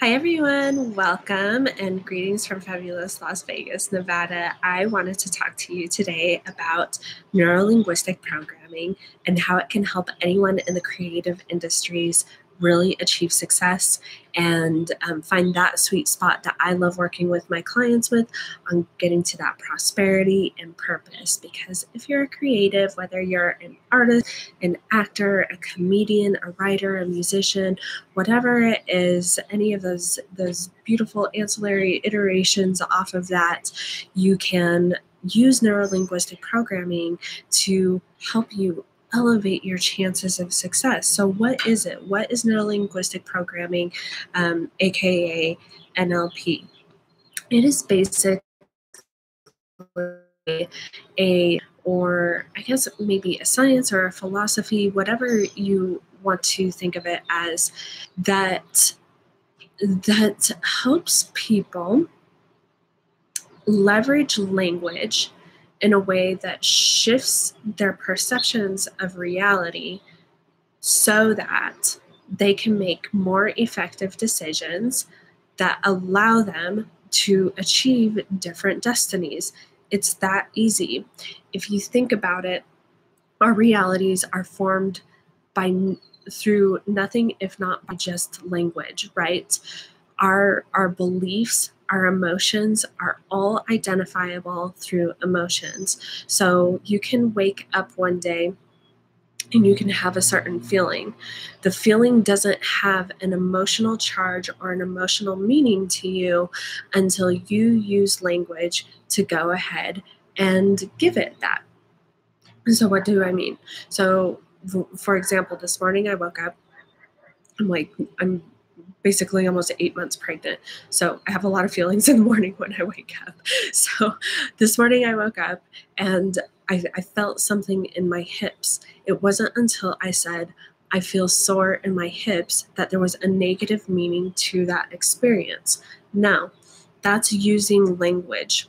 Hi everyone, welcome and greetings from fabulous Las Vegas, Nevada. I wanted to talk to you today about neurolinguistic programming and how it can help anyone in the creative industries really achieve success and find that sweet spot that I love working with my clients with on getting to that prosperity and purpose. Because if you're a creative, whether you're an artist, an actor, a comedian, a writer, a musician, whatever it is, any of those beautiful ancillary iterations off of that, you can use neurolinguistic programming to help you elevate your chances of success. So what is it? What is neurolinguistic programming, aka NLP? It is basically or I guess maybe a science or a philosophy, whatever you want to think of it as, that helps people leverage language in a way that shifts their perceptions of reality so that they can make more effective decisions that allow them to achieve different destinies. It's that easy. If you think about it, our realities are formed through nothing if not by just language, right? Our beliefs, our emotions are all identifiable through emotions. So you can wake up one day and you can have a certain feeling. The feeling doesn't have an emotional charge or an emotional meaning to you until you use language to go ahead and give it that. So what do I mean? So for example, this morning I woke up, I'm basically almost 8 months pregnant. So I have a lot of feelings in the morning when I wake up. So this morning I woke up and I felt something in my hips. It wasn't until I said, I feel sore in my hips, that there was a negative meaning to that experience. Now, that's using language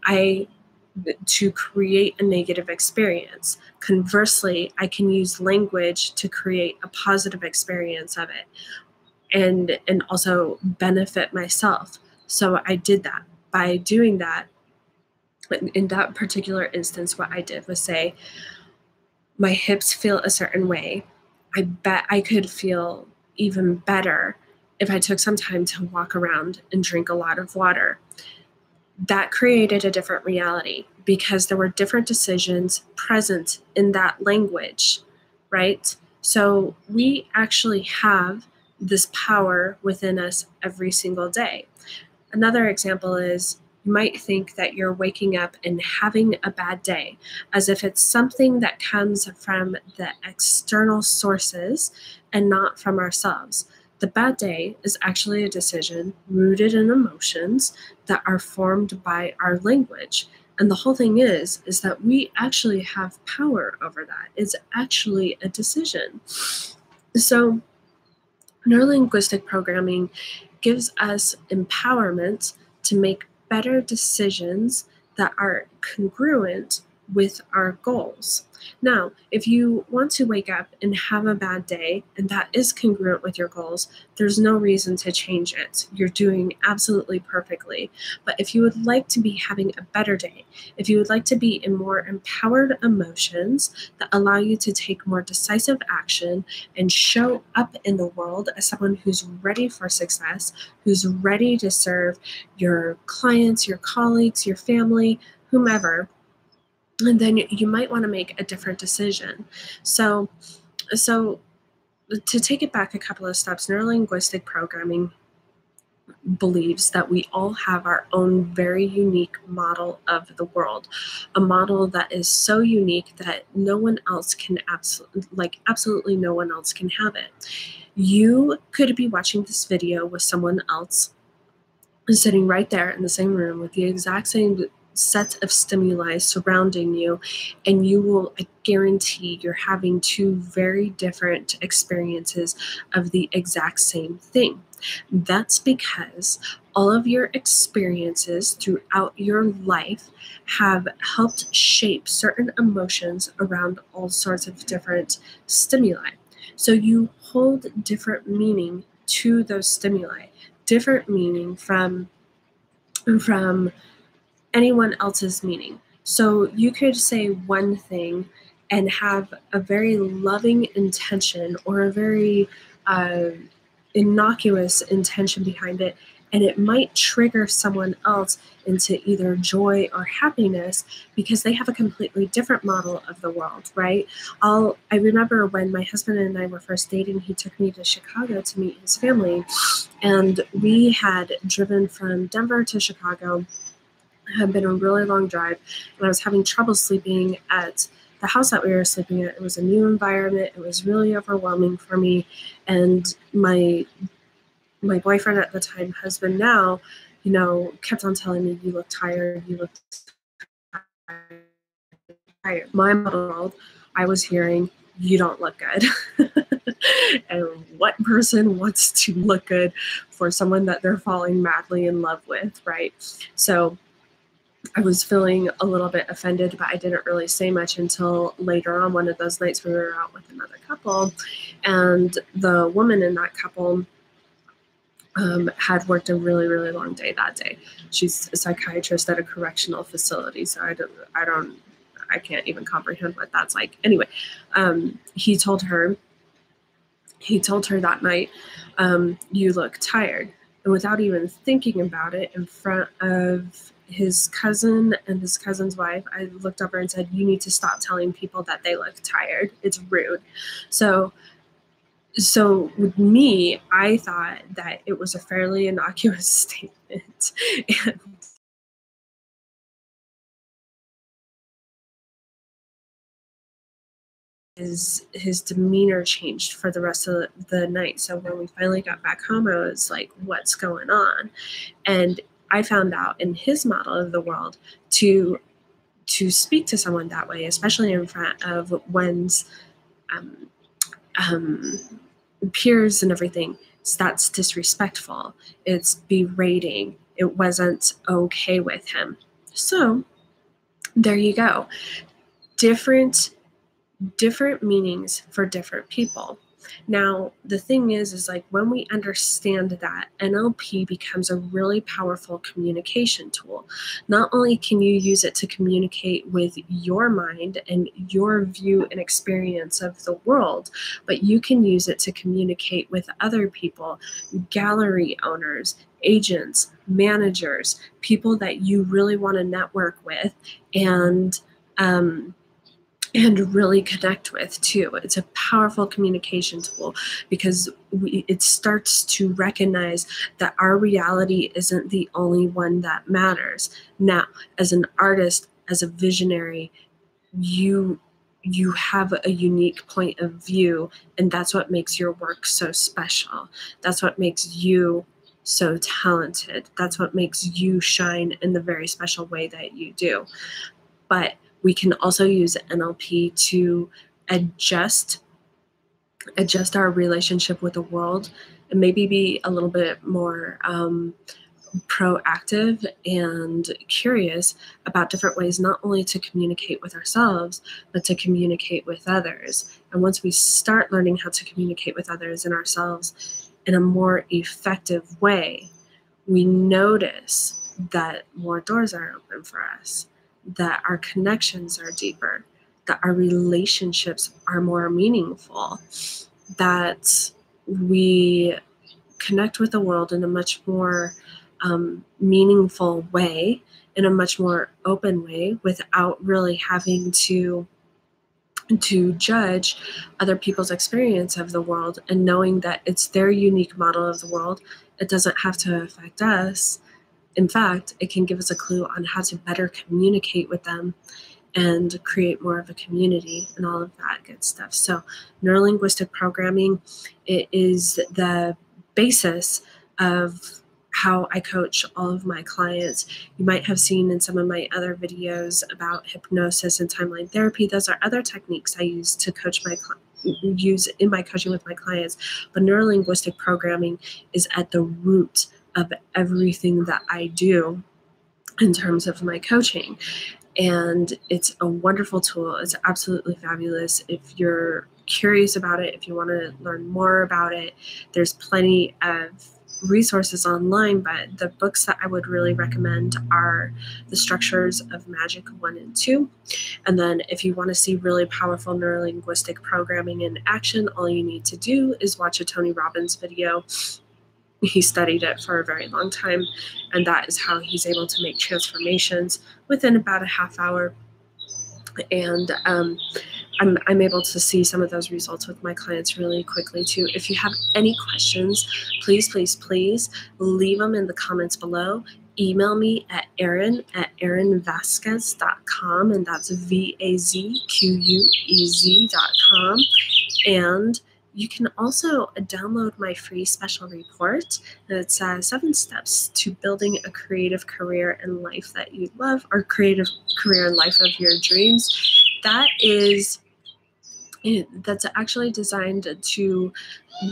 to create a negative experience. Conversely, I can use language to create a positive experience of it and also benefit myself. So I did that. By doing that, in that particular instance, what I did was say, my hips feel a certain way. I bet I could feel even better if I took some time to walk around and drink a lot of water. That created a different reality because there were different decisions present in that language, right? So we actually have this power within us every single day. Another example is you might think that you're waking up and having a bad day, as if it's something that comes from the external sources and not from ourselves. The bad day is actually a decision rooted in emotions that are formed by our language. And the whole thing is that we actually have power over that. It's actually a decision. So neurolinguistic programming gives us empowerment to make better decisions that are congruent with our goals. Now, if you want to wake up and have a bad day and that is congruent with your goals, there's no reason to change it. You're doing absolutely perfectly. But if you would like to be having a better day, if you would like to be in more empowered emotions that allow you to take more decisive action and show up in the world as someone who's ready for success, who's ready to serve your clients, your colleagues, your family, whomever, and then you might want to make a different decision. So to take it back a couple of steps, neurolinguistic programming believes that we all have our own very unique model of the world, a model that is so unique that no one else can absolutely no one else can have it. You could be watching this video with someone else sitting right there in the same room with the exact same set of stimuli surrounding you, and you will, I guarantee, you're having two very different experiences of the exact same thing. That's because all of your experiences throughout your life have helped shape certain emotions around all sorts of different stimuli. So you hold different meaning to those stimuli. different meaning from anyone else's meaning. So you could say one thing and have a very loving intention or a very innocuous intention behind it, and it might trigger someone else into either joy or happiness because they have a completely different model of the world, right? I remember when my husband and I were first dating, he took me to Chicago to meet his family, and we had driven from Denver to Chicago. It had been a really long drive, and I was having trouble sleeping at the house that we were sleeping at. It was a new environment. It was really overwhelming for me, and my boyfriend at the time, husband now, kept on telling me, "You look tired. You look tired." My world, I was hearing, "You don't look good." And what person wants to look good for someone that they're falling madly in love with, right? So I was feeling a little bit offended, but I didn't really say much until later on one of those nights we were out with another couple, and the woman in that couple had worked a really, really long day that day. She's a psychiatrist at a correctional facility, so I can't even comprehend what that's like. Anyway, he told her that night, "You look tired." And without even thinking about it, in front of his cousin and his cousin's wife, I looked over and said, "You need to stop telling people that they look tired. It's rude." So with me, I thought that it was a fairly innocuous statement. And his demeanor changed for the rest of the night. So when we finally got back home, I was like, "What's going on?" And I found out in his model of the world to speak to someone that way, especially in front of one's peers and everything, that's disrespectful. It's berating. It wasn't okay with him. So there you go. Different meanings for different people. Now, the thing is like when we understand that, NLP becomes a really powerful communication tool. Not only can you use it to communicate with your mind and your view and experience of the world, but you can use it to communicate with other people, gallery owners, agents, managers, people that you really want to network with and really connect with too. It's a powerful communication tool because it starts to recognize that our reality isn't the only one that matters. Now, as an artist, as a visionary, you have a unique point of view, and that's what makes your work so special. That's what makes you so talented. That's what makes you shine in the very special way that you do. But we can also use NLP to adjust our relationship with the world and maybe be a little bit more proactive and curious about different ways, not only to communicate with ourselves, but to communicate with others. And once we start learning how to communicate with others and ourselves in a more effective way, we notice that more doors are open for us, that our connections are deeper, that our relationships are more meaningful, that we connect with the world in a much more meaningful way, in a much more open way, without really having to judge other people's experience of the world, and knowing that it's their unique model of the world. It doesn't have to affect us. In fact, it can give us a clue on how to better communicate with them and create more of a community and all of that good stuff. So neurolinguistic programming, it is the basis of how I coach all of my clients. You might have seen in some of my other videos about hypnosis and timeline therapy. Those are other techniques I use to use in my coaching with my clients. But neurolinguistic programming is at the root of everything that I do in terms of my coaching. And it's a wonderful tool. It's absolutely fabulous. If you're curious about it, if you want to learn more about it, there's plenty of resources online, but the books that I would really recommend are The Structures of Magic 1 and 2. And then if you want to see really powerful neurolinguistic programming in action, all you need to do is watch a Tony Robbins video. He studied it for a very long time, and that is how he's able to make transformations within about a half hour. And I'm able to see some of those results with my clients really quickly too. If you have any questions, please leave them in the comments below. Email me at Erin@erinvasquez.com, and that's VAZQUEZ.com. And you can also download my free special report. It's 7 steps to building a creative career and life that you love, or creative career and life of your dreams. That's actually designed to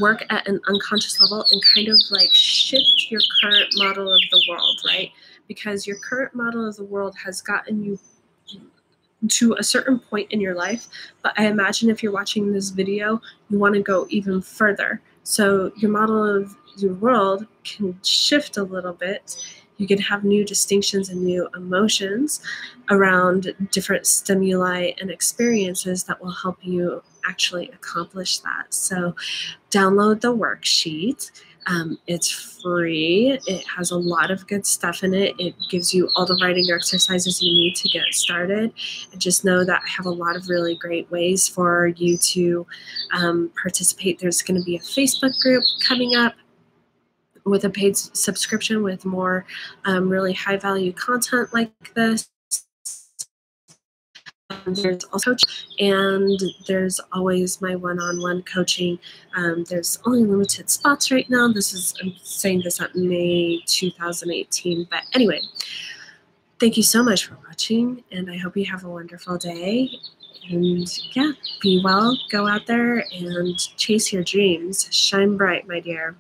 work at an unconscious level and kind of like shift your current model of the world, right? Because your current model of the world has gotten you to a certain point in your life, but I imagine if you're watching this video, you want to go even further. So your model of your world can shift a little bit. You can have new distinctions and new emotions around different stimuli and experiences that will help you actually accomplish that. So download the worksheet. It's free. It has a lot of good stuff in it. It gives you all the writing exercises you need to get started. And just know that I have a lot of really great ways for you to participate. There's going to be a Facebook group coming up with a paid subscription with more really high value content like this. There's also, and there's always my one-on-one coaching. There's only limited spots right now. I'm saying this at May 2018, but anyway, thank you so much for watching, and I hope you have a wonderful day. And yeah, be well, go out there and chase your dreams. Shine bright, my dear.